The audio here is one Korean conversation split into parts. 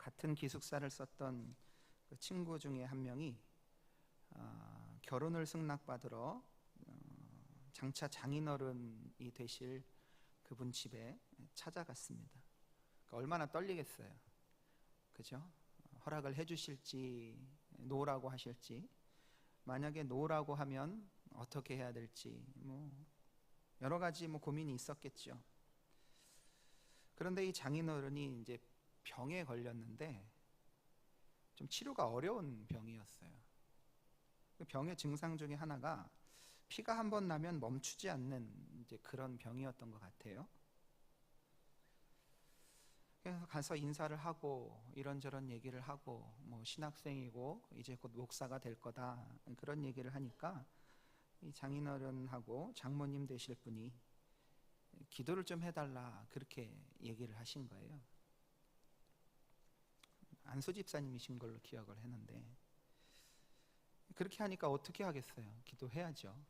같은 기숙사를 썼던 그 친구 중에 한 명이 결혼을 승낙받으러 장차 장인어른이 되실 그분 집에 찾아갔습니다. 그러니까 얼마나 떨리겠어요, 그죠? 허락을 해주실지 노라고 하실지, 만약에 노라고 하면 어떻게 해야 될지 여러 가지 고민이 있었겠죠. 그런데 이 장인어른이 이제 병에 걸렸는데 좀 치료가 어려운 병이었어요. 그 병의 증상 중에 하나가 피가 한 번 나면 멈추지 않는 이제 그런 병이었던 것 같아요. 그래서 가서 인사를 하고 이런저런 얘기를 하고 신학생이고 이제 곧 목사가 될 거다 그런 얘기를 하니까 이 장인어른하고 장모님 되실 분이 기도를 좀 해달라 그렇게 얘기를 하신 거예요. 안수 집사님이신 걸로 기억을 했는데, 그렇게 하니까 어떻게 하겠어요? 기도해야죠.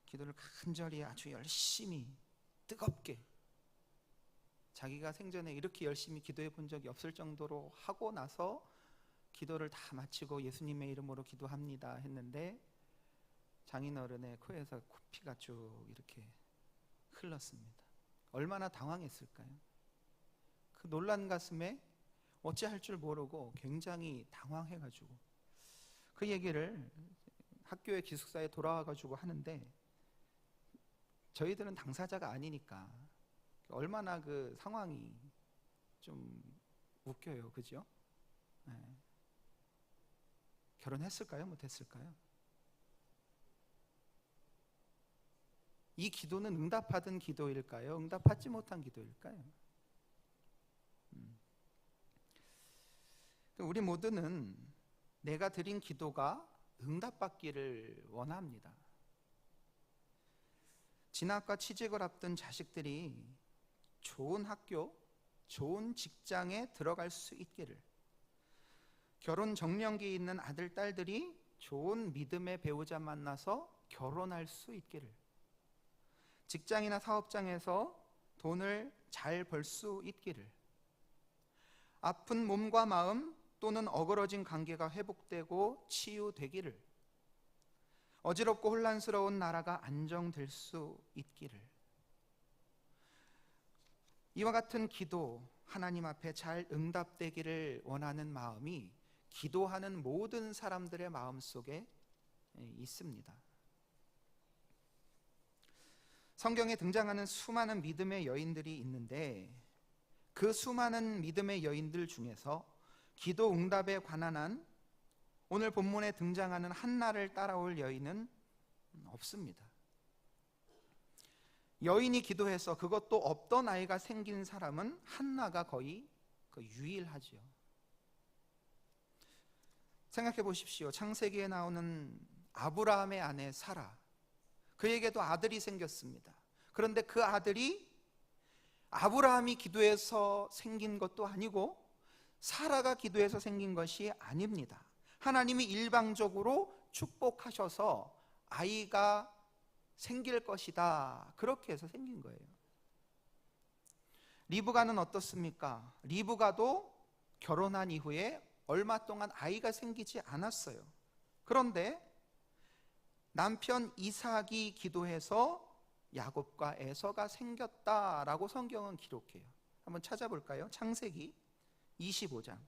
기도를 간절히 아주 열심히 뜨겁게, 자기가 생전에 이렇게 열심히 기도해 본 적이 없을 정도로 하고 나서 기도를 다 마치고 예수님의 이름으로 기도합니다 했는데 장인어른의 코에서 피가 쭉 이렇게 흘렀습니다. 얼마나 당황했을까요? 그 놀란 가슴에 어찌할 줄 모르고 굉장히 당황해가지고 그 얘기를 학교의 기숙사에 돌아와가지고 하는데, 저희들은 당사자가 아니니까 얼마나 그 상황이 좀 웃겨요, 그죠? 네. 결혼했을까요? 못했을까요? 이 기도는 응답받은 기도일까요? 응답받지 못한 기도일까요? 우리 모두는 내가 드린 기도가 응답받기를 원합니다. 진학과 취직을 앞둔 자식들이 좋은 학교, 좋은 직장에 들어갈 수 있기를, 결혼 정년기에 있는 아들, 딸들이 좋은 믿음의 배우자 만나서 결혼할 수 있기를, 직장이나 사업장에서 돈을 잘 벌 수 있기를, 아픈 몸과 마음 또는 어그러진 관계가 회복되고 치유되기를, 어지럽고 혼란스러운 나라가 안정될 수 있기를, 이와 같은 기도 하나님 앞에 잘 응답되기를 원하는 마음이 기도하는 모든 사람들의 마음속에 있습니다. 성경에 등장하는 수많은 믿음의 여인들이 있는데 그 수많은 믿음의 여인들 중에서 기도 응답에 관한 한 오늘 본문에 등장하는 한나를 따라올 여인은 없습니다. 여인이 기도해서 그것도 없던 아이가 생긴 사람은 한나가 거의 유일하죠. 생각해 보십시오. 창세기에 나오는 아브라함의 아내 사라, 그에게도 아들이 생겼습니다. 그런데 그 아들이 아브라함이 기도해서 생긴 것도 아니고 사라가 기도해서 생긴 것이 아닙니다. 하나님이 일방적으로 축복하셔서 아이가 생길 것이다, 그렇게 해서 생긴 거예요. 리브가는 어떻습니까? 리브가도 결혼한 이후에 얼마 동안 아이가 생기지 않았어요. 그런데 남편 이삭이 기도해서 야곱과 에서가 생겼다라고 성경은 기록해요. 한번 찾아볼까요? 창세기 25장.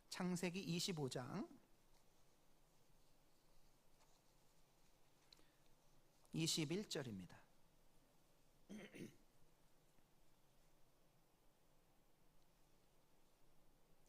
창세기 25장 21절입니다.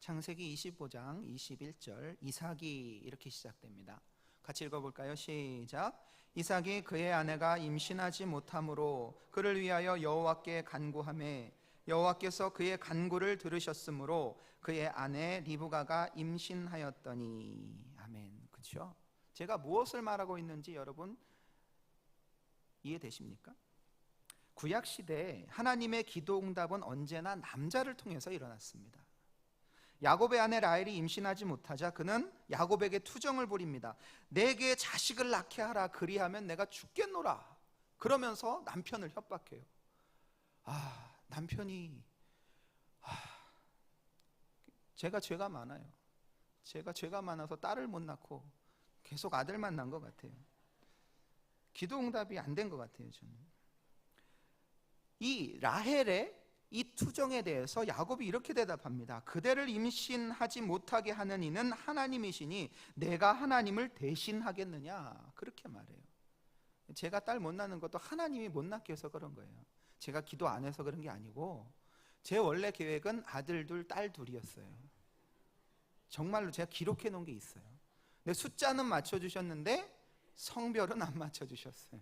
창세기 25장 21절, 이삭이 이렇게 시작됩니다. 같이 읽어볼까요? 시작. 이삭이 그의 아내가 임신하지 못함으로 그를 위하여 여호와께 간구하매 여호와께서 그의 간구를 들으셨으므로 그의 아내 리브가가 임신하였더니. 아멘. 그렇죠? 제가 무엇을 말하고 있는지 여러분 이해되십니까? 구약시대 하나님의 기도응답은 언제나 남자를 통해서 일어났습니다. 야곱의 아내 라헬이 임신하지 못하자 그는 야곱에게 투정을 부립니다. 내게 자식을 낳게 하라, 그리하면 내가 죽겠노라, 그러면서 남편을 협박해요. 남편이 제가 죄가 많아요. 제가 죄가 많아서 딸을 못 낳고 계속 아들만 낳은 것 같아요. 기도 응답이 안 된 것 같아요. 저는 이 라헬의 이 투정에 대해서 야곱이 이렇게 대답합니다. 그대를 임신하지 못하게 하는 이는 하나님이시니 내가 하나님을 대신하겠느냐, 그렇게 말해요. 제가 딸 못 낳는 것도 하나님이 못 낳게 해서 그런 거예요. 제가 기도 안 해서 그런 게 아니고 제 원래 계획은 아들 둘, 딸 둘이었어요. 정말로 제가 기록해 놓은 게 있어요. 근데 숫자는 맞춰주셨는데 성별은 안 맞춰주셨어요.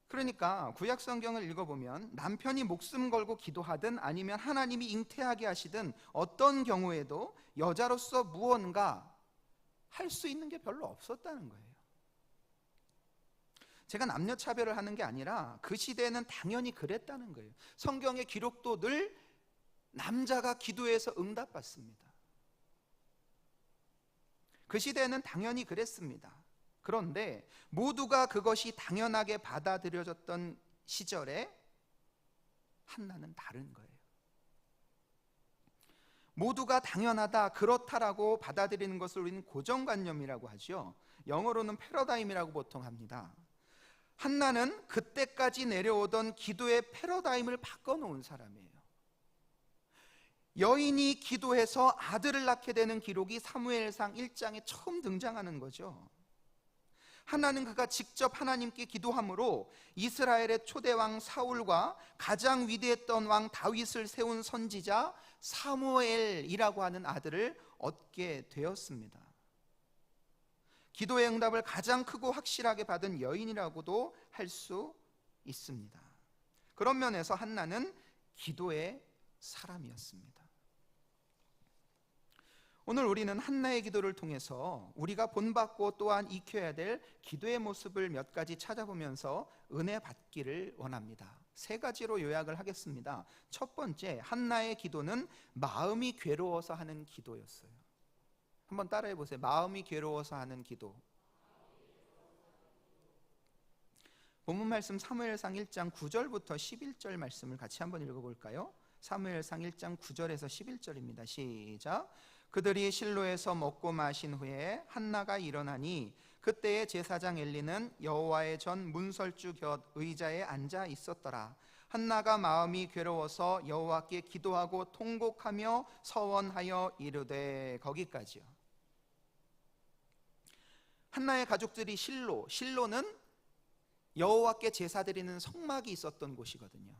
그러니까 구약 성경을 읽어보면 남편이 목숨 걸고 기도하든 아니면 하나님이 잉태하게 하시든 어떤 경우에도 여자로서 무언가 할 수 있는 게 별로 없었다는 거예요. 제가 남녀 차별을 하는 게 아니라 그 시대에는 당연히 그랬다는 거예요. 성경의 기록도 늘 남자가 기도해서 응답받습니다. 그 시대에는 당연히 그랬습니다. 그런데 모두가 그것이 당연하게 받아들여졌던 시절에 한나는 다른 거예요. 모두가 당연하다, 그렇다라고 받아들이는 것을 우리는 고정관념이라고 하죠. 영어로는 패러다임이라고 보통 합니다. 한나는 그때까지 내려오던 기도의 패러다임을 바꿔놓은 사람이에요. 여인이 기도해서 아들을 낳게 되는 기록이 사무엘상 1장에 처음 등장하는 거죠. 한나는 그가 직접 하나님께 기도함으로 이스라엘의 초대왕 사울과 가장 위대했던 왕 다윗을 세운 선지자 사무엘이라고 하는 아들을 얻게 되었습니다. 기도의 응답을 가장 크고 확실하게 받은 여인이라고도 할 수 있습니다. 그런 면에서 한나는 기도의 사람이었습니다. 오늘 우리는 한나의 기도를 통해서 우리가 본받고 또한 익혀야 될 기도의 모습을 몇 가지 찾아보면서 은혜 받기를 원합니다. 세 가지로 요약을 하겠습니다. 첫 번째, 한나의 기도는 마음이 괴로워서 하는 기도였어요. 한번 따라해 보세요. 마음이 괴로워서 하는 기도. 본문 말씀 사무엘상 1장 9절부터 11절 말씀을 같이 한번 읽어볼까요? 사무엘상 1장 9절에서 11절입니다. 시작. 그들이 실로에서 먹고 마신 후에 한나가 일어나니 그때에 제사장 엘리는 여호와의 전 문설주 곁 의자에 앉아 있었더라. 한나가 마음이 괴로워서 여호와께 기도하고 통곡하며 서원하여 이르되, 거기까지요. 한나의 가족들이 실로는 여호와께 제사 드리는 성막이 있었던 곳이거든요.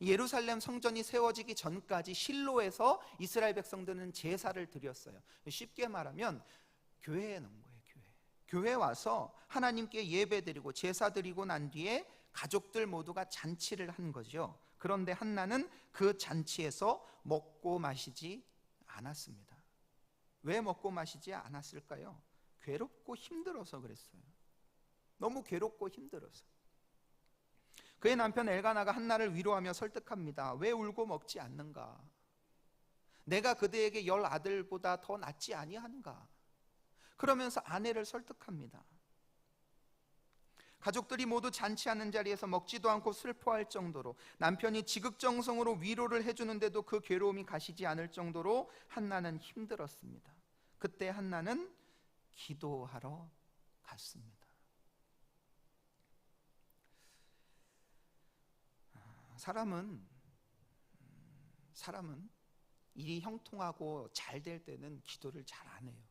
예루살렘 성전이 세워지기 전까지 실로에서 이스라엘 백성들은 제사를 드렸어요. 쉽게 말하면 교회에 놓은 거예요. 교회 와서 하나님께 예배드리고 제사 드리고 난 뒤에 가족들 모두가 잔치를 한 거죠. 그런데 한나는 그 잔치에서 먹고 마시지 않았습니다. 왜 먹고 마시지 않았을까요? 괴롭고 힘들어서 그랬어요. 너무 괴롭고 힘들어서. 그의 남편 엘가나가 한나를 위로하며 설득합니다. 왜 울고 먹지 않는가? 내가 그대에게 10 아들보다 더 낫지 아니하는가? 그러면서 아내를 설득합니다. 가족들이 모두 잔치하는 자리에서 먹지도 않고 슬퍼할 정도로, 남편이 지극정성으로 위로를 해주는데도 그 괴로움이 가시지 않을 정도로 한나는 힘들었습니다. 그때 한나는 기도하러 갔습니다. 사람은 일이 형통하고 잘 될 때는 기도를 잘 안 해요.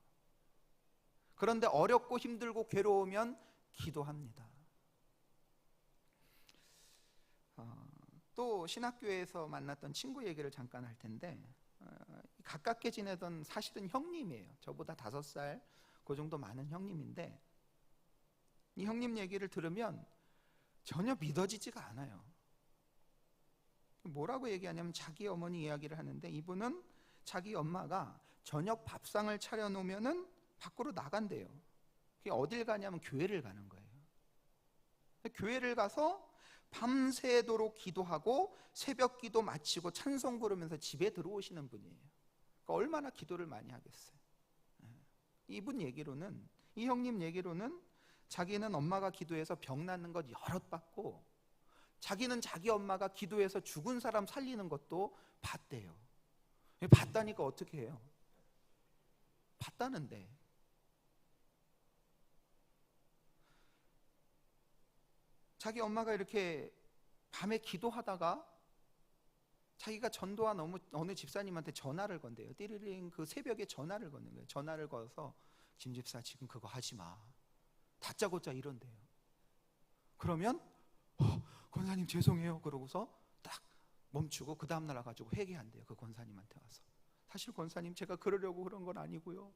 그런데 어렵고 힘들고 괴로우면 기도합니다. 또 신학교에서 만났던 친구 얘기를 잠깐 할 텐데, 가깝게 지내던 사실은 형님이에요. 저보다 5살 그 정도 많은 형님인데, 이 형님 얘기를 들으면 전혀 믿어지지가 않아요. 뭐라고 얘기하냐면 자기 어머니 이야기를 하는데, 이분은 자기 엄마가 저녁 밥상을 차려놓으면은 밖으로 나간대요. 그게 어딜 가냐면 교회를 가는 거예요. 교회를 가서 밤새도록 기도하고 새벽 기도 마치고 찬송 부르면서 집에 들어오시는 분이에요. 그러니까 얼마나 기도를 많이 하겠어요. 이분 얘기로는, 이 형님 얘기로는 자기는 엄마가 기도해서 병 낫는 것 여럿 봤고, 자기는 자기 엄마가 기도해서 죽은 사람 살리는 것도 봤대요. 봤다니까 어떻게 해요? 봤다는데. 자기 엄마가 이렇게 밤에 기도하다가 자기가 전도한 어느 집사님한테 전화를 건대요. 띠르링 그 새벽에 전화를 거는 거예요. 전화를 걸어서 김 집사 지금 그거 하지 마, 다짜고짜 이런대요. 그러면 권사님 죄송해요 그러고서 딱 멈추고 그 다음날 와가지고 회개한대요. 그 권사님한테 와서 사실 권사님 제가 그러려고 그런 건 아니고요.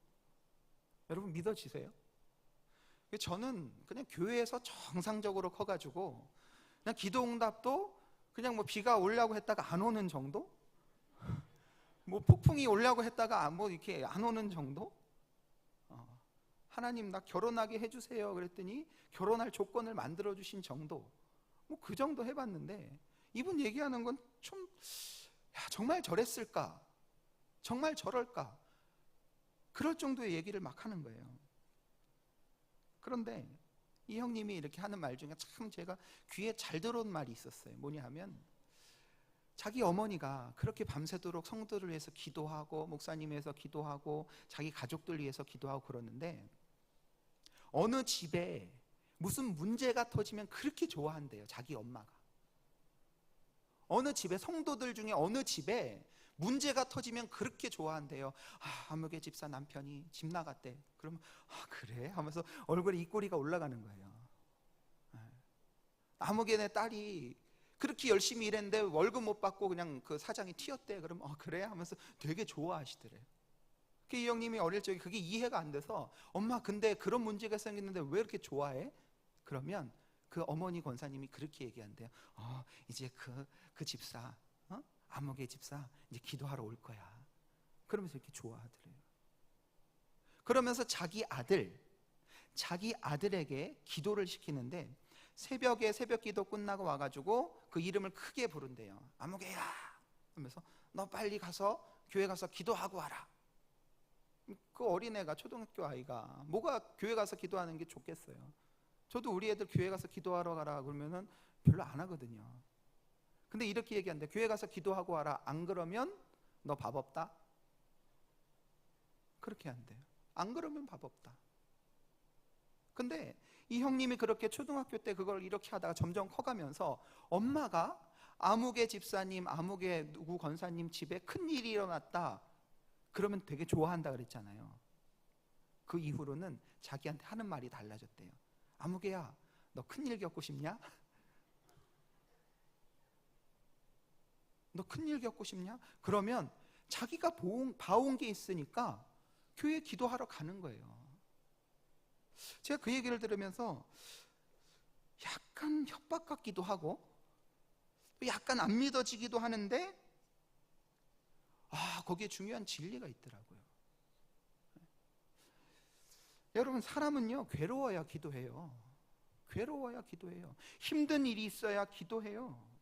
여러분 믿어지세요? 저는 그냥 교회에서 정상적으로 커가지고 그냥 기도응답도 그냥 뭐 비가 오려고 했다가 안 오는 정도? 뭐 폭풍이 오려고 했다가 뭐 이렇게 안 오는 정도? 하나님 나 결혼하게 해주세요 그랬더니 결혼할 조건을 만들어주신 정도, 뭐 그 정도 해봤는데 이분 얘기하는 건 좀 정말 저랬을까? 정말 저럴까? 그럴 정도의 얘기를 막 하는 거예요. 그런데 이 형님이 이렇게 하는 말 중에 참 제가 귀에 잘 들어온 말이 있었어요. 뭐냐 하면 자기 어머니가 그렇게 밤새도록 성도를 위해서 기도하고 목사님 위해서 기도하고 자기 가족들 위해서 기도하고 그러는데 어느 집에 무슨 문제가 터지면 그렇게 좋아한대요. 자기 엄마가. 어느 집에 성도들 중에 어느 집에 문제가 터지면 그렇게 좋아한대요. 아무개 집사 남편이 집 나갔대. 그러면 그래? 하면서 얼굴에 입꼬리가 올라가는 거예요. 아무개네 딸이 그렇게 열심히 일했는데 월급 못 받고 그냥 그 사장이 튀었대. 그러면 그래? 하면서 되게 좋아하시더래요. 이 형님이 어릴 적에 그게 이해가 안 돼서 엄마 근데 그런 문제가 생겼는데 왜 이렇게 좋아해? 그러면 그 어머니 권사님이 그렇게 얘기한대요. 이제 그 집사 아무개 집사 이제 기도하러 올 거야. 그러면서 이렇게 좋아하더래요. 그러면서 자기 아들에게 기도를 시키는데 새벽에 새벽 기도 끝나고 와가지고 그 이름을 크게 부른대요. 아무개야 하면서 너 빨리 가서 교회 가서 기도하고 와라. 그 어린애가 초등학교 아이가 뭐가 교회 가서 기도하는 게 좋겠어요. 저도 우리 애들 교회 가서 기도하러 가라 그러면은 별로 안 하거든요. 근데 이렇게 얘기한대. 교회 가서 기도하고 와라. 안 그러면 너 밥 없다. 그렇게 한대요. 안 그러면 밥 없다. 근데 이 형님이 그렇게 초등학교 때 그걸 이렇게 하다가 점점 커가면서 엄마가 아무개 집사님, 아무개 누구 권사님 집에 큰일이 일어났다 그러면 되게 좋아한다 그랬잖아요. 그 이후로는 자기한테 하는 말이 달라졌대요. 아무개야 너 큰일 겪고 싶냐? 너 큰일 겪고 싶냐? 그러면 자기가 봐온 게 있으니까 교회 기도하러 가는 거예요. 제가 그 얘기를 들으면서 약간 협박 같기도 하고 약간 안 믿어지기도 하는데 거기에 중요한 진리가 있더라고요. 여러분 사람은요 괴로워야 기도해요. 괴로워야 기도해요. 힘든 일이 있어야 기도해요.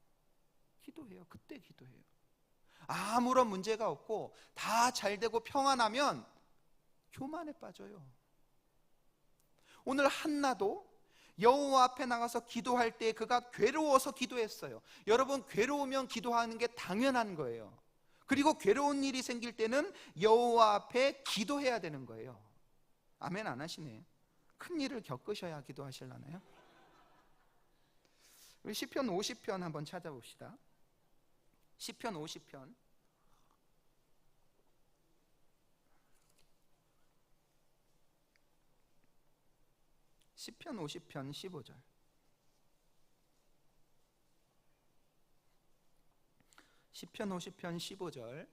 그때 기도해요. 아무런 문제가 없고 다 잘되고 평안하면 교만에 빠져요. 오늘 한나도 여호와 앞에 나가서 기도할 때 그가 괴로워서 기도했어요. 여러분 괴로우면 기도하는 게 당연한 거예요. 그리고 괴로운 일이 생길 때는 여호와 앞에 기도해야 되는 거예요. 아멘 안 하시네. 큰 일을 겪으셔야 기도하실라나요? 우리 시편 50편 한번 찾아봅시다. 시편 50편 시편 50편 15절. 시편 50편 15절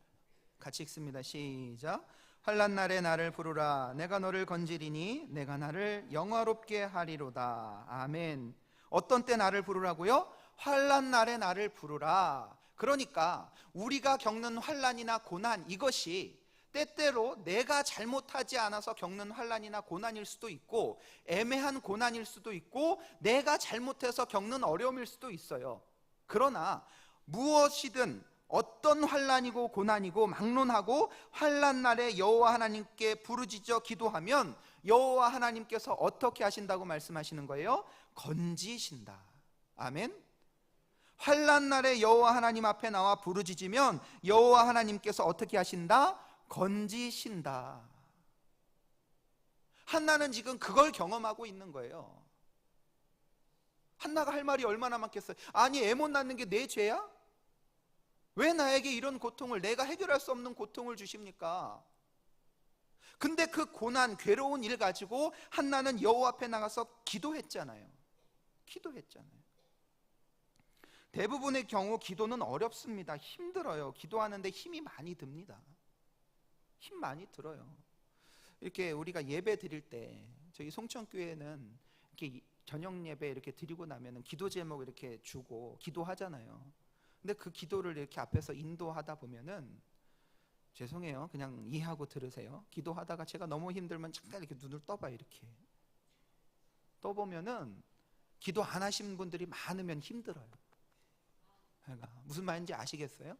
같이 읽습니다. 시작. 환난 날에 나를 부르라. 내가 너를 건지리니 내가 나를 영화롭게 하리로다. 아멘. 어떤 때 나를 부르라고요? 환난 날에 나를 부르라. 그러니까 우리가 겪는 환난이나 고난 이것이 때때로 내가 잘못하지 않아서 겪는 환난이나 고난일 수도 있고 애매한 고난일 수도 있고 내가 잘못해서 겪는 어려움일 수도 있어요. 그러나 무엇이든 어떤 환난이고 고난이고 막론하고 환난 날에 여호와 하나님께 부르짖어 기도하면 여호와 하나님께서 어떻게 하신다고 말씀하시는 거예요? 건지신다. 아멘. 환난 날에 여호와 하나님 앞에 나와 부르짖으면 여호와 하나님께서 어떻게 하신다? 건지신다. 한나는 지금 그걸 경험하고 있는 거예요. 한나가 할 말이 얼마나 많겠어요? 아니, 애 못 낳는 게 내 죄야? 왜 나에게 이런 고통을, 내가 해결할 수 없는 고통을 주십니까? 근데 그 고난, 괴로운 일 가지고 한나는 여호와 앞에 나가서 기도했잖아요. 대부분의 경우 기도는 어렵습니다. 힘들어요. 기도하는데 힘이 많이 듭니다. 힘 많이 들어요. 이렇게 우리가 예배 드릴 때, 저희 송천교회는 이렇게 저녁 예배 이렇게 드리고 나면은 기도 제목 이렇게 주고 기도하잖아요. 근데 그 기도를 이렇게 앞에서 인도하다 보면은, 죄송해요, 그냥 이해하고 들으세요. 기도하다가 제가 너무 힘들면 잠깐 이렇게 눈을 떠봐요. 이렇게 떠보면은 기도 안 하신 분들이 많으면 힘들어요. 그러니까 무슨 말인지 아시겠어요?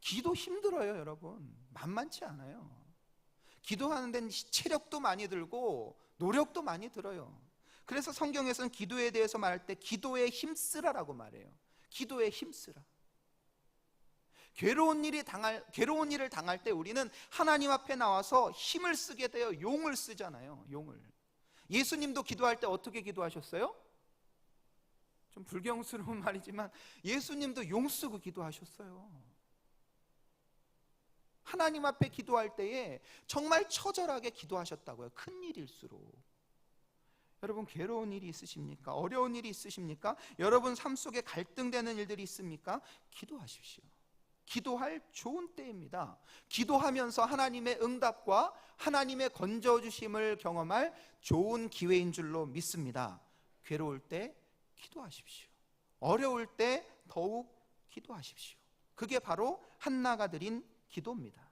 기도 힘들어요, 여러분. 만만치 않아요. 기도하는 데는 체력도 많이 들고 노력도 많이 들어요. 그래서 성경에서는 기도에 대해서 말할 때 기도에 힘쓰라라고 말해요. 기도에 힘쓰라. 괴로운 일을 당할 때 우리는 하나님 앞에 나와서 힘을 쓰게 돼요. 용을 쓰잖아요. 용을. 예수님도 기도할 때 어떻게 기도하셨어요? 좀 불경스러운 말이지만 예수님도 용 쓰고 기도하셨어요. 하나님 앞에 기도할 때에 정말 처절하게 기도하셨다고요. 큰 일일수록. 여러분, 괴로운 일이 있으십니까? 어려운 일이 있으십니까? 여러분 삶 속에 갈등되는 일들이 있습니까? 기도하십시오. 기도할 좋은 때입니다. 기도하면서 하나님의 응답과 하나님의 건져주심을 경험할 좋은 기회인 줄로 믿습니다. 괴로울 때 기도하십시오. 어려울 때 더욱 기도하십시오. 그게 바로 한나가 드린 기도입니다.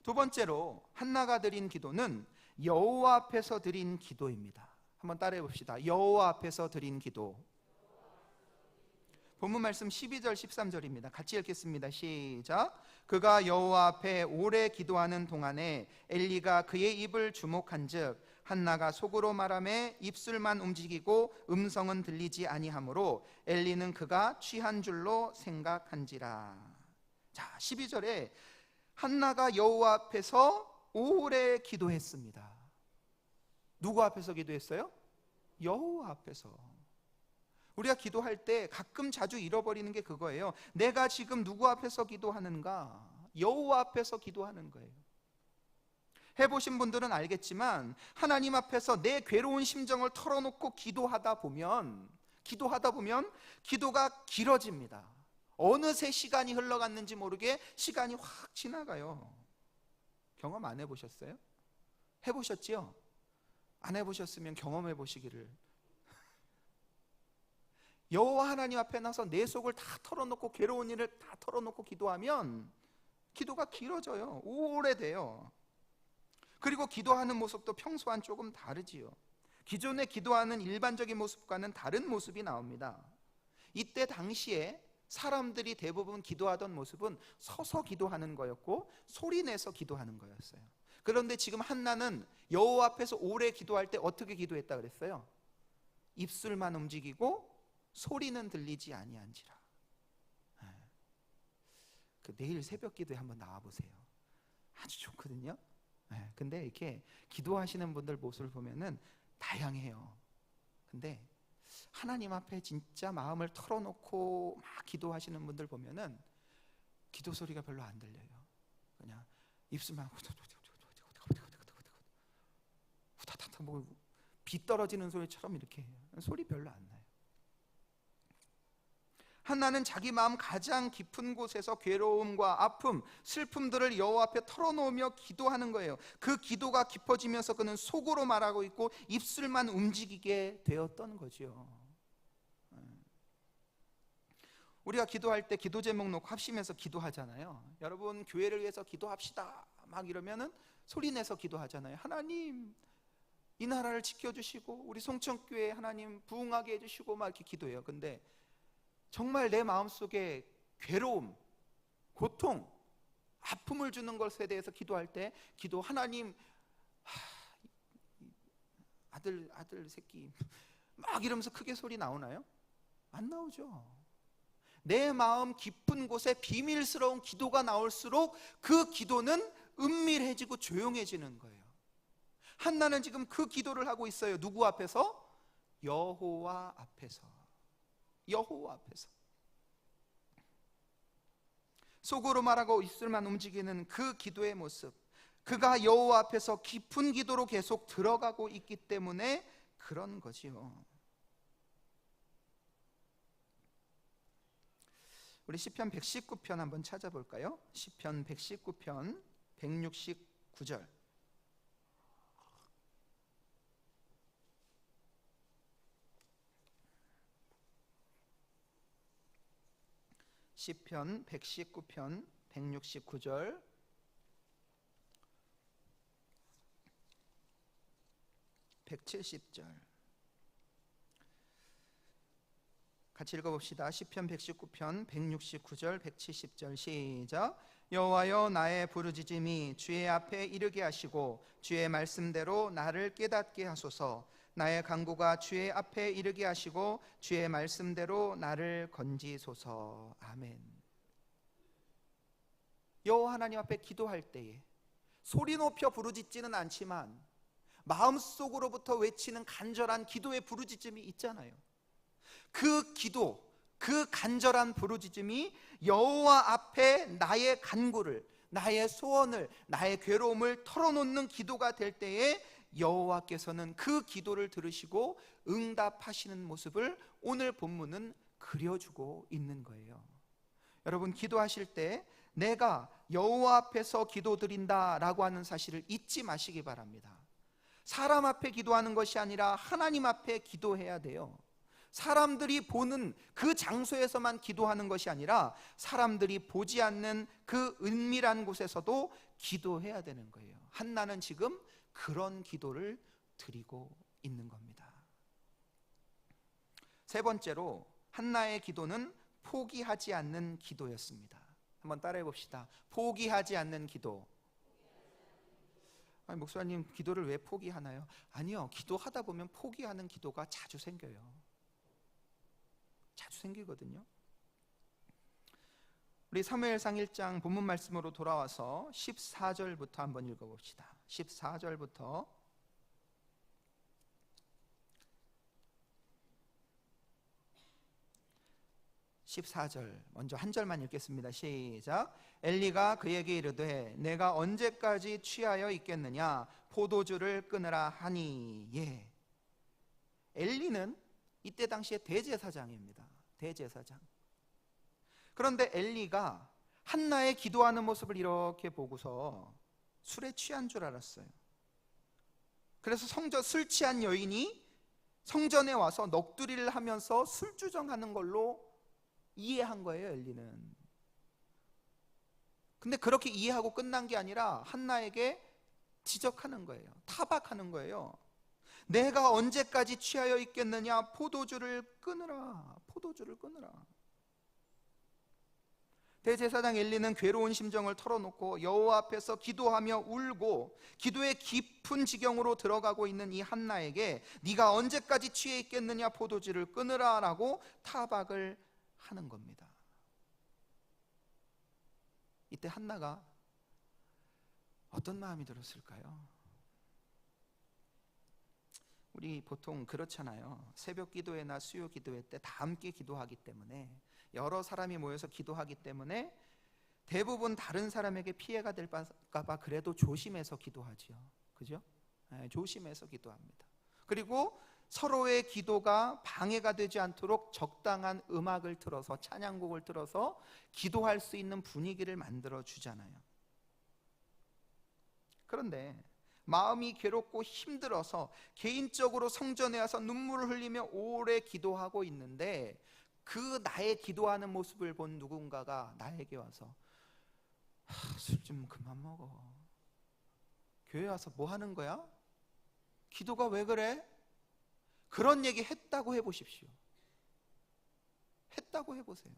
두 번째로 한나가 드린 기도는 여호와 앞에서 드린 기도입니다. 한번 따라해 봅시다. 여호와 앞에서 드린 기도. 본문 말씀 12절 13절입니다. 같이 읽겠습니다. 시작. 그가 여호와 앞에 오래 기도하는 동안에 엘리가 그의 입을 주목한즉 한나가 속으로 말하매 입술만 움직이고 음성은 들리지 아니하므로 엘리는 그가 취한 줄로 생각한지라. 자, 12절에 한나가 여호와 앞에서 오래 기도했습니다. 누구 앞에서 기도했어요? 여호와 앞에서. 우리가 기도할 때 가끔 자주 잃어버리는 게 그거예요. 내가 지금 누구 앞에서 기도하는가? 여호와 앞에서 기도하는 거예요. 해보신 분들은 알겠지만 하나님 앞에서 내 괴로운 심정을 털어놓고 기도하다 보면 기도가 길어집니다. 어느새 시간이 흘러갔는지 모르게 시간이 확 지나가요. 경험 안 해보셨어요? 해보셨지요? 안 해보셨으면 경험해 보시기를. 여호와 하나님 앞에 나서 내 속을 다 털어놓고 괴로운 일을 다 털어놓고 기도하면 기도가 길어져요. 오래돼요. 그리고 기도하는 모습도 평소와는 조금 다르지요. 기존에 기도하는 일반적인 모습과는 다른 모습이 나옵니다. 이때 당시에 사람들이 대부분 기도하던 모습은 서서 기도하는 거였고 소리 내서 기도하는 거였어요. 그런데 지금 한나는 여호와 앞에서 오래 기도할 때 어떻게 기도했다 그랬어요? 입술만 움직이고 소리는 들리지 아니한지라. 내일 새벽 기도에 한번 나와보세요. 아주 좋거든요. 근데 이렇게 기도하시는 분들 모습을 보면은 다양해요. 근데 하나님 앞에 진짜 마음을 털어놓고 막 기도하시는 분들 보면은 기도 소리가 별로 안 들려요. 그냥 입술만 후다닥 뭐 비 떨어지는 소리처럼 이렇게 해요. 소리 별로 안 나요. 한나는 자기 마음 가장 깊은 곳에서 괴로움과 아픔, 슬픔들을 여호와 앞에 털어놓으며 기도하는 거예요. 그 기도가 깊어지면서 그는 속으로 말하고 있고 입술만 움직이게 되었던 거죠. 우리가 기도할 때 기도 제목 놓고 합심해서 기도하잖아요. 여러분 교회를 위해서 기도합시다 막 이러면은 소리 내서 기도하잖아요. 하나님 이 나라를 지켜주시고 우리 송천교회 하나님 부흥하게 해주시고 막 이렇게 기도해요. 근데 정말 내 마음속에 괴로움, 고통, 아픔을 주는 것에 대해서 기도할 때 하나님 아들 새끼 막 이러면서 크게 소리 나오나요? 안 나오죠. 내 마음 깊은 곳에 비밀스러운 기도가 나올수록 그 기도는 은밀해지고 조용해지는 거예요. 한나는 지금 그 기도를 하고 있어요. 누구 앞에서? 여호와 앞에서. 여호와 앞에서. 속으로 말하고 입술만 움직이는 그 기도의 모습, 그가 여호와 앞에서 깊은 기도로 계속 들어가고 있기 때문에 그런 거지요. 우리 시편 119편 한번 찾아볼까요? 시편 119편 169절. 시편 119편 169절. 170절 같이 읽어봅시다. 시편 119편 169절 170절 시작. 여호와여, 나의 부르짖음이 주의 앞에 이르게 하시고 주의 말씀대로 나를 깨닫게 하소서. 나의 간구가 주의 앞에 이르게 하시고 주의 말씀대로 나를 건지소서. 아멘. 여호와 하나님 앞에 기도할 때에 소리 높여 부르짖지는 않지만 마음속으로부터 외치는 간절한 기도의 부르짖음이 있잖아요. 그 기도, 그 간절한 부르짖음이 여호와 앞에 나의 간구를, 나의 소원을, 나의 괴로움을 털어놓는 기도가 될 때에 여호와께서는 그 기도를 들으시고 응답하시는 모습을 오늘 본문은 그려주고 있는 거예요. 여러분, 기도하실 때 내가 여호와 앞에서 기도드린다라고 하는 사실을 잊지 마시기 바랍니다. 사람 앞에 기도하는 것이 아니라 하나님 앞에 기도해야 돼요. 사람들이 보는 그 장소에서만 기도하는 것이 아니라 사람들이 보지 않는 그 은밀한 곳에서도 기도해야 되는 거예요. 한나는 지금 그런 기도를 드리고 있는 겁니다. 세 번째로 한나의 기도는 포기하지 않는 기도였습니다. 한번 따라해 봅시다. 포기하지 않는 기도. 아니, 목사님 기도를 왜 포기하나요? 아니요, 기도하다 보면 포기하는 기도가 자주 생겨요. 자주 생기거든요. 우리 사무엘상 1장 본문 말씀으로 돌아와서 14절부터 한번 읽어봅시다. 14절부터 14절 먼저 한 절만 읽겠습니다. 시작. 엘리가 그에게 이르되 내가 언제까지 취하여 있겠느냐, 포도주를 끊으라 하니. 예. 엘리는 이때 당시에 대제사장입니다. 대제사장. 그런데 엘리가 한나의 기도하는 모습을 이렇게 보고서 술에 취한 줄 알았어요. 그래서 술 취한 여인이 성전에 와서 넋두리를 하면서 술주정하는 걸로 이해한 거예요, 엘리는. 근데 그렇게 이해하고 끝난 게 아니라 한나에게 지적하는 거예요. 타박하는 거예요. 내가 언제까지 취하여 있겠느냐, 포도주를 끊으라. 포도주를 끊으라. 대제사장 엘리는 괴로운 심정을 털어놓고 여호와 앞에서 기도하며 울고 기도의 깊은 지경으로 들어가고 있는 이 한나에게 네가 언제까지 취해 있겠느냐, 포도주를 끊으라 라고 타박을 하는 겁니다. 이때 한나가 어떤 마음이 들었을까요? 우리 보통 그렇잖아요. 새벽 기도회나 수요 기도회 때 다 함께 기도하기 때문에, 여러 사람이 모여서 기도하기 때문에 대부분 다른 사람에게 피해가 될까 봐 그래도 조심해서 기도하지요. 그죠? 네, 조심해서 기도합니다. 그리고 서로의 기도가 방해가 되지 않도록 적당한 음악을 틀어서, 찬양곡을 틀어서 기도할 수 있는 분위기를 만들어 주잖아요. 그런데 마음이 괴롭고 힘들어서 개인적으로 성전에 와서 눈물을 흘리며 오래 기도하고 있는데 그 나의 기도하는 모습을 본 누군가가 나에게 와서 술 좀 그만 먹어. 교회 와서 뭐 하는 거야? 기도가 왜 그래? 그런 얘기 했다고 해보십시오. 했다고 해보세요.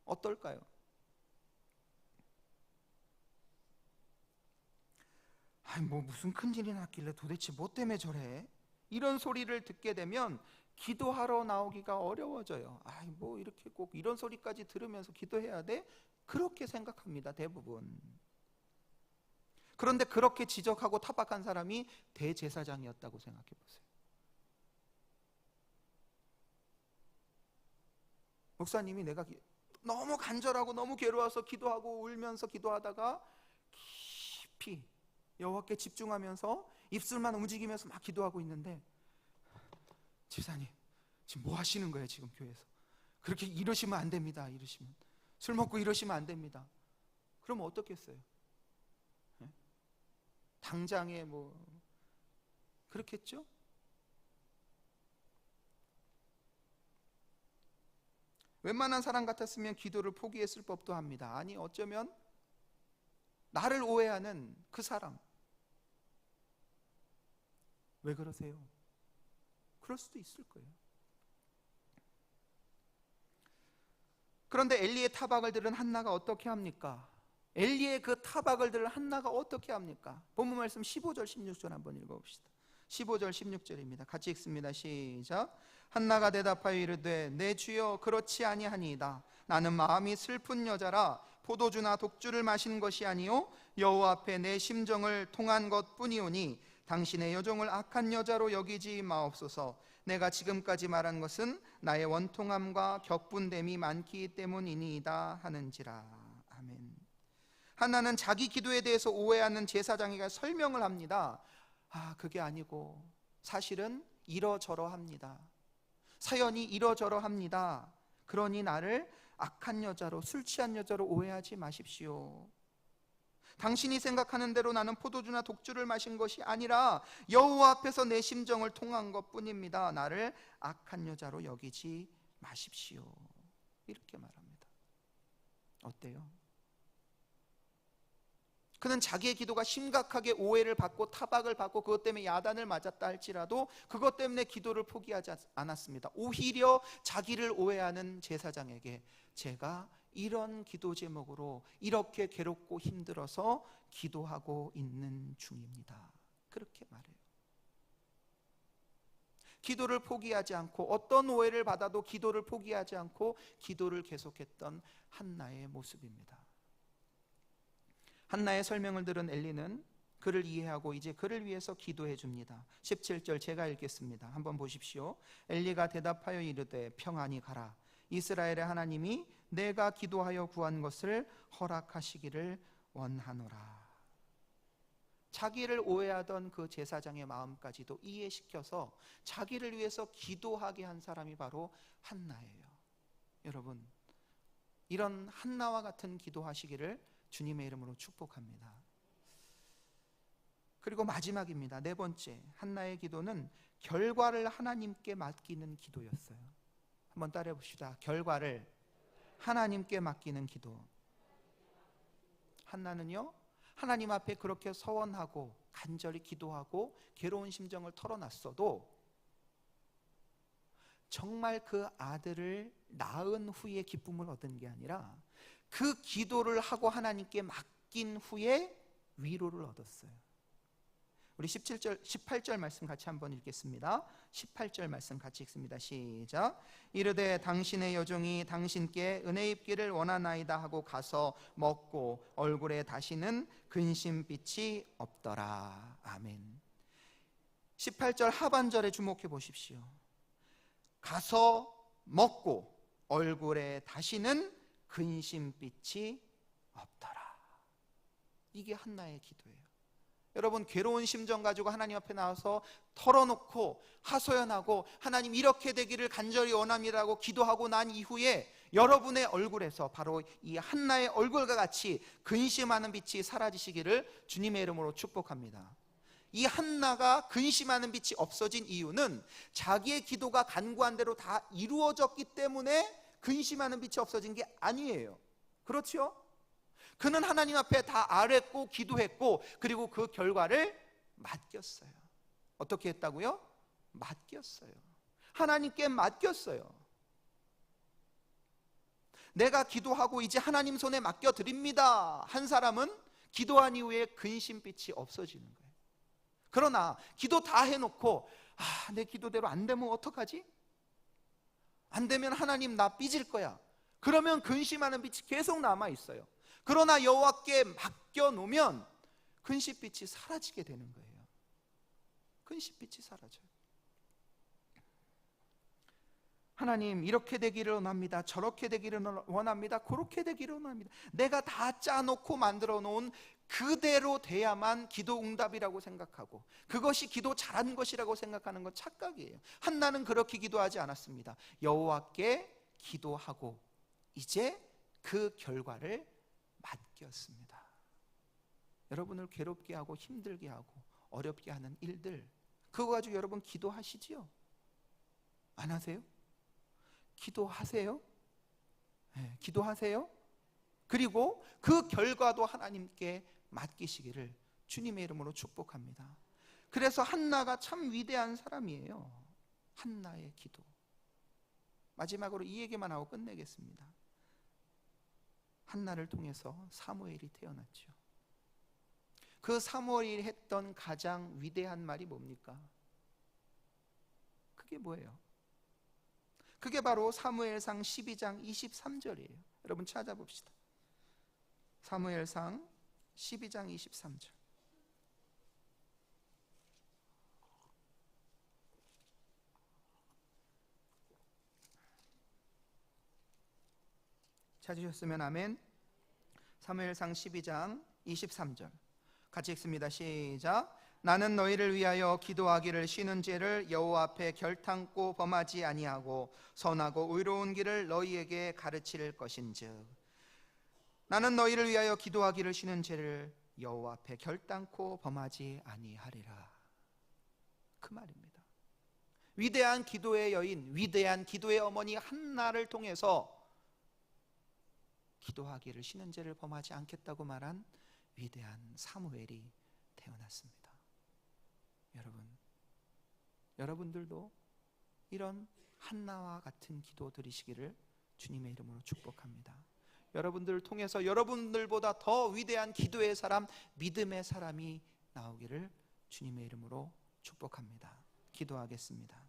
어떨까요? 뭐 무슨 큰일이 났길래 도대체 뭐 때문에 저래? 이런 소리를 듣게 되면 기도하러 나오기가 어려워져요. 뭐 이렇게 꼭 이런 소리까지 들으면서 기도해야 돼? 그렇게 생각합니다, 대부분. 그런데 그렇게 지적하고 타박한 사람이 대제사장이었다고 생각해 보세요. 목사님이 내가 너무 간절하고 너무 괴로워서 기도하고 울면서 기도하다가 깊이 여호와께 집중하면서 입술만 움직이면서 막 기도하고 있는데, 집사님 지금 뭐 하시는 거예요? 지금 교회에서 그렇게 이러시면 안 됩니다. 이러시면 술 먹고 이러시면 안 됩니다. 그럼 어떻겠어요? 당장에 뭐 그렇겠죠? 웬만한 사람 같았으면 기도를 포기했을 법도 합니다. 아니 어쩌면 나를 오해하는 그 사람, 왜 그러세요? 그럴 수도 있을 거예요. 그런데 엘리의 타박을 들은 한나가 어떻게 합니까? 엘리의 그 타박을 들은 한나가 어떻게 합니까? 본문 말씀 15절 16절 한번 읽어봅시다. 15절 16절입니다. 같이 읽습니다. 시작. 한나가 대답하여 이르되 내 주여 그렇지 아니하니이다. 나는 마음이 슬픈 여자라 포도주나 독주를 마신 것이 아니요 여호와 앞에 내 심정을 통한 것뿐이오니 당신의 여종을 악한 여자로 여기지 마옵소서. 내가 지금까지 말한 것은 나의 원통함과 격분됨이 많기 때문이니이다 하는지라. 아멘. 한나는 자기 기도에 대해서 오해하는 제사장에게 설명을 합니다. 그게 아니고 사실은 이러저러합니다. 사연이 이러저러합니다. 그러니 나를 악한 여자로, 술 취한 여자로 오해하지 마십시오. 당신이 생각하는 대로 나는 포도주나 독주를 마신 것이 아니라 여호와 앞에서 내 심정을 통한 것뿐입니다. 나를 악한 여자로 여기지 마십시오. 이렇게 말합니다. 어때요? 그는 자기의 기도가 심각하게 오해를 받고 타박을 받고 그것 때문에 야단을 맞았다 할지라도 그것 때문에 기도를 포기하지 않았습니다. 오히려 자기를 오해하는 제사장에게 제가 이런 기도 제목으로 이렇게 괴롭고 힘들어서 기도하고 있는 중입니다. 그렇게 말해요. 기도를 포기하지 않고 어떤 오해를 받아도 기도를 포기하지 않고 기도를 계속했던 한나의 모습입니다. 한나의 설명을 들은 엘리는 그를 이해하고 이제 그를 위해서 기도해 줍니다. 17절 제가 읽겠습니다. 한번 보십시오. 엘리가 대답하여 이르되 평안히 가라. 이스라엘의 하나님이 내가 기도하여 구한 것을 허락하시기를 원하노라. 자기를 오해하던 그 제사장의 마음까지도 이해시켜서 자기를 위해서 기도하게 한 사람이 바로 한나예요. 여러분, 이런 한나와 같은 기도하시기를 주님의 이름으로 축복합니다. 그리고 마지막입니다. 네 번째, 한나의 기도는 결과를 하나님께 맡기는 기도였어요. 한번 따라해 봅시다. 결과를 하나님께 맡기는 기도. 한나는요, 하나님 앞에 그렇게 서원하고 간절히 기도하고 괴로운 심정을 털어놨어도 정말 그 아들을 낳은 후에 기쁨을 얻은 게 아니라 그 기도를 하고 하나님께 맡긴 후에 위로를 얻었어요. 우리 18절 말씀 같이 한번 읽겠습니다. 18절 말씀 같이 읽습니다. 시작. 이르되 당신의 여종이 당신께 은혜 입기를 원하나이다 하고 가서 먹고 얼굴에 다시는 근심빛이 없더라. 아멘. 18절 하반절에 주목해 보십시오. 가서 먹고 얼굴에 다시는 근심빛이 없더라. 이게 한나의 기도예요. 여러분, 괴로운 심정 가지고 하나님 앞에 나와서 털어놓고 하소연하고 하나님 이렇게 되기를 간절히 원합니다라고 기도하고 난 이후에 여러분의 얼굴에서 바로 이 한나의 얼굴과 같이 근심하는 빛이 사라지시기를 주님의 이름으로 축복합니다. 이 한나가 근심하는 빛이 없어진 이유는 자기의 기도가 간구한 대로 다 이루어졌기 때문에 근심하는 빛이 없어진 게 아니에요. 그렇죠? 그는 하나님 앞에 다 아뢰고 기도했고 그리고 그 결과를 맡겼어요. 어떻게 했다고요? 맡겼어요. 하나님께 맡겼어요. 내가 기도하고 이제 하나님 손에 맡겨드립니다 한 사람은 기도한 이후에 근심빛이 없어지는 거예요. 그러나 기도 다 해놓고 내 기도대로 안 되면 어떡하지? 안 되면 하나님 나 삐질 거야. 그러면 근심하는 빛이 계속 남아있어요. 그러나 여호와께 맡겨놓으면 근심빛이 사라지게 되는 거예요. 근심빛이 사라져요. 하나님 이렇게 되기를 원합니다. 저렇게 되기를 원합니다. 그렇게 되기를 원합니다. 내가 다 짜놓고 만들어 놓은 그대로 돼야만 기도 응답이라고 생각하고 그것이 기도 잘한 것이라고 생각하는 건 착각이에요. 한나는 그렇게 기도하지 않았습니다. 여호와께 기도하고 이제 그 결과를 맡겼습니다. 여러분을 괴롭게 하고 힘들게 하고 어렵게 하는 일들, 그거 가지고 여러분 기도하시지요? 안 하세요? 기도하세요? 네, 기도하세요? 그리고 그 결과도 하나님께 맡기시기를 주님의 이름으로 축복합니다. 그래서 한나가 참 위대한 사람이에요. 한나의 기도. 마지막으로 이 얘기만 하고 끝내겠습니다. 한나를 통해서 사무엘이 태어났죠. 그 사무엘이 했던 가장 위대한 말이 뭡니까? 그게 뭐예요? 그게 바로 사무엘상 12장 23절이에요. 여러분 찾아봅시다. 사무엘상 12장 23절. 찾으셨으면 아멘. 사무엘상 12장 23절 같이 읽습니다. 시작. 나는 너희를 위하여 기도하기를 쉬는 죄를 여호와 앞에 결탄코 범하지 아니하고 선하고 의로운 길을 너희에게 가르칠 것인즉 나는 너희를 위하여 기도하기를 쉬는 죄를 여호와 앞에 결단코 범하지 아니하리라. 그 말입니다. 위대한 기도의 여인, 위대한 기도의 어머니 한나를 통해서 기도하기를 쉬는 죄를 범하지 않겠다고 말한 위대한 사무엘이 태어났습니다. 여러분들도 이런 한나와 같은 기도 드리시기를 주님의 이름으로 축복합니다. 여러분들을 통해서 여러분들보다 더 위대한 기도의 사람, 믿음의 사람이 나오기를 주님의 이름으로 축복합니다. 기도하겠습니다.